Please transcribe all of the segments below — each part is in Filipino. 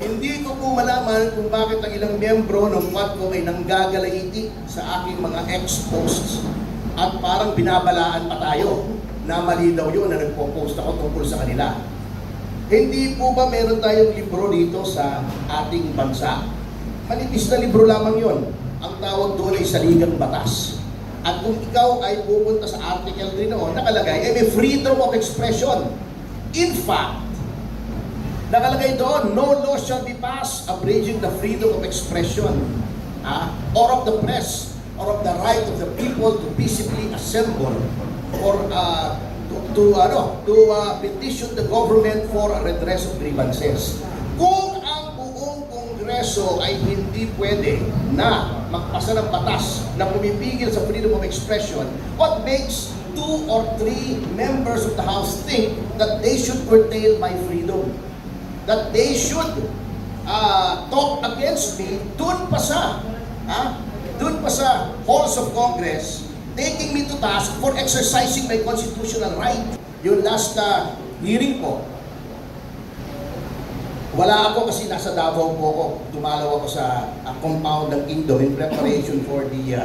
Hindi ko po malaman kung bakit ang ilang miyembro ng Quadcom ay nanggagalaiti sa aking mga ex-posts at parang binabalaan pa tayo na mali daw yun na nagpo-post ako tungkol sa kanila. Hindi po ba meron tayong libro dito sa ating bansa? Manipis na libro lamang yon. Ang tawag doon ay Saligang Batas. At kung ikaw ay pupunta sa article 3 noon, nakalagay ay may freedom of expression. In fact, nakalagay doon, no law shall be passed abridging the freedom of expression or of the press or of the right of the people to peaceably assemble or to petition the government for a redress of grievances. Kung ang buong Kongreso ay hindi pwede na magpasa ng batas na pumipigil sa freedom of expression, what makes 2 or 3 members of the House think that they should curtail my freedom? That they should talk against me dun pa sa halls of Congress, taking me to task for exercising my constitutional right. Yung last hearing ko, wala ako kasi nasa Davao po ako. Dumalaw ako sa compound ng Indo in preparation for the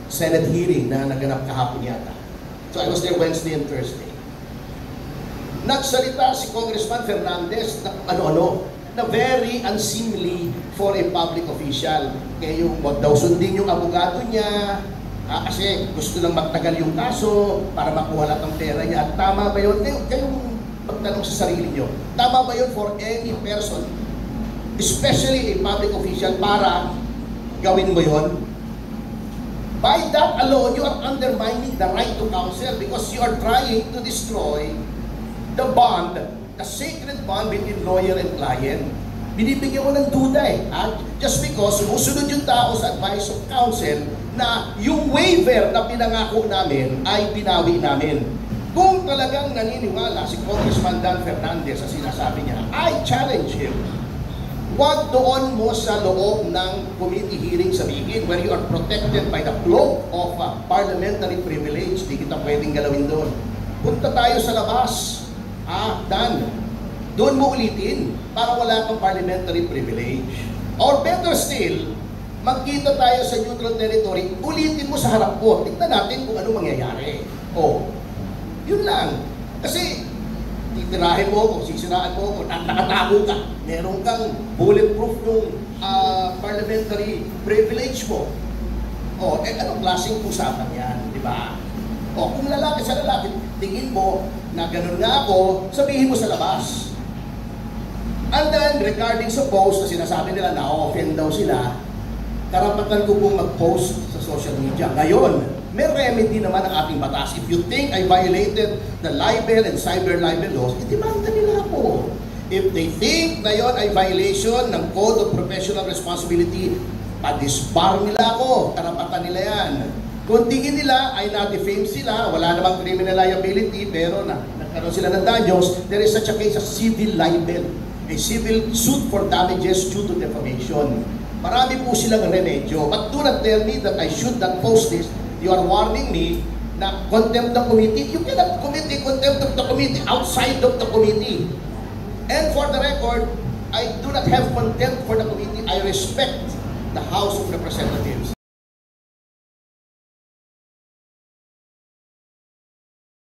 Senate hearing na naganap kahapon yata. So I was there Wednesday and Thursday. Nagsalita si Congressman Fernandez na na very unseemly for a public official. Kaya yung wag daw sundin yung abogado niya, kasi gusto lang magtagal yung kaso para makuha lahat ng pera niya. At tama ba yun? Kayong magtanong sa sarili niyo, tama ba yun for any person, especially a public official, para gawin mo yun? By that alone, you are undermining the right to counsel because you are trying to destroy the bond, the sacred bond between lawyer and client. Binibigyan mo ng duda just because sumusunod yung tao sa advice of counsel na yung waiver na pinangako namin ay pinawi namin. Kung talagang naniniwala si Congressman Dan Fernandez sa sinasabi niya, I challenge him. Wag doon mo sa loob ng committee hearing sabihin where you are protected by the cloak of parliamentary privilege. Di kita pwedeng galawin doon. Punta tayo sa labas. Dan, doon mo ulitin para wala kang parliamentary privilege. Or better still, magkita tayo sa neutral territory, ulitin mo sa harap ko. Tignan natin kung ano mangyayari. Yun lang. Kasi, titirahin mo ako, sisiraan mo ako, nakatago ka. Meron kang bulletproof yung parliamentary privilege mo. Anong klaseng usapan yan, di ba? Kung lalaki sa lalaki, tingin mo na ganun nga ako, sabihin mo sa labas. And then, regarding sa post na sinasabi nila na offend daw sila, karapatan ko pong mag-post sa social media. Ngayon, may remedy naman ang ating batas. If you think I violated the libel and cyber libel laws, itimanda nila ako. If they think na yon ay violation ng Code of Professional Responsibility, pa-disbar nila ako. Karapatan nila yan. Kung tingin nila ay na-defame sila, wala namang criminal liability, pero nagkaroon sila ng danyos, there is such a case as civil libel, a civil suit for damages due to defamation. Marami po silang remedyo. But do not tell me that I should not post this. You are warning me na contempt the committee. You cannot commit a contempt of the committee outside of the committee. And for the record, I do not have contempt for the committee. I respect the House of Representatives.